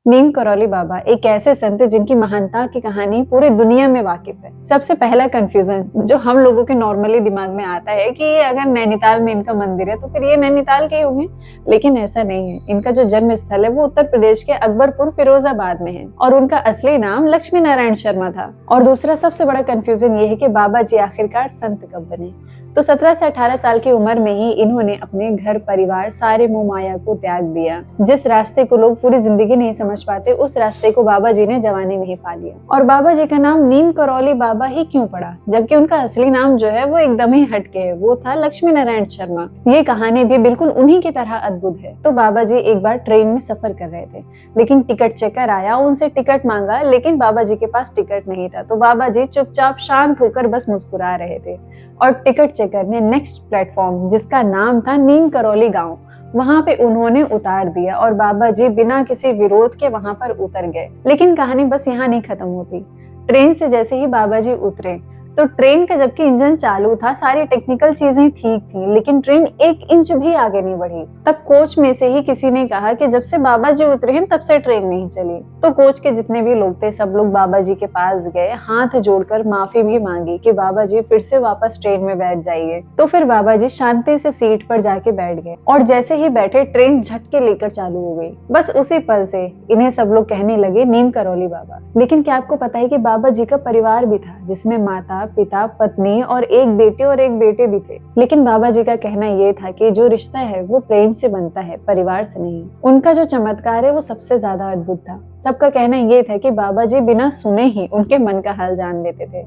नीम करौली बाबा एक ऐसे संत जिनकी महानता की कहानी पूरी दुनिया में वाकिफ है। सबसे पहला कंफ्यूजन जो हम लोगों के नॉर्मली दिमाग में आता है कि अगर नैनीताल में इनका मंदिर है तो फिर ये नैनीताल के ही होंगे, लेकिन ऐसा नहीं है। इनका जो जन्म स्थल है वो उत्तर प्रदेश के अकबरपुर फिरोजाबाद में है और उनका असली नाम लक्ष्मी नारायण शर्मा था। और दूसरा सबसे बड़ा कंफ्यूजन ये है कि बाबा जी आखिरकार संत कब बने। तो 17 से 18 साल की उम्र में ही इन्होंने अपने घर परिवार सारे मोह माया को त्याग दिया। जिस रास्ते को लोग पूरी जिंदगी नहीं समझ पाते, उस रास्ते को बाबा जी ने जवानी में ही पा लिया। और बाबा जी का नाम नीम करौली बाबा ही क्यों पड़ा, जबकि उनका असली नाम जो है वो एकदम ही हटके है, वो था लक्ष्मी नारायण शर्मा। ये कहानी भी बिल्कुल उन्हीं की तरह अद्भुत है। तो बाबा जी एक बार ट्रेन में सफर कर रहे थे, लेकिन टिकट चेकर आया, उनसे टिकट मांगा, लेकिन बाबा जी के पास टिकट नहीं था। तो बाबा जी चुपचाप शांत होकर बस मुस्कुरा रहे थे और टिकट चेकर ने नेक्स्ट प्लेटफॉर्म, जिसका नाम था नीम करौली गांव, वहां पे उन्होंने उतार दिया और बाबा जी बिना किसी विरोध के वहां पर उतर गए। लेकिन कहानी बस यहाँ नहीं खत्म होती। ट्रेन से जैसे ही बाबा जी उतरे तो ट्रेन का जबकि इंजन चालू था, सारी टेक्निकल चीजें ठीक थी, लेकिन ट्रेन 1 इंच भी आगे नहीं बढ़ी। तब कोच में से ही किसी ने कहा कि जब से बाबा जी उतरे हैं तब से ट्रेन नहीं चली। तो कोच के जितने भी लोग थे सब लोग बाबा जी के पास गए, हाथ जोड़कर माफी भी मांगी कि बाबा जी फिर से वापस ट्रेन में बैठ जाइए। तो फिर बाबा जी शांति से सीट पर जाके बैठ गए और जैसे ही बैठे ट्रेन झटके लेकर चालू हो गई। बस उसी पल से इन्हें सब लोग कहने लगे नीम करौली बाबा। लेकिन क्या आपको पता है कि बाबा जी का परिवार भी था, जिसमें माता, पिता, पत्नी और एक बेटे और एक बेटे भी थे। लेकिन बाबा जी का कहना ये था कि जो रिश्ता है वो प्रेम से बनता है, परिवार से नहीं। उनका जो चमत्कार है वो सबसे ज्यादा अद्भुत था। सबका कहना ये था कि बाबा जी बिना सुने ही उनके मन का हाल जान लेते थे।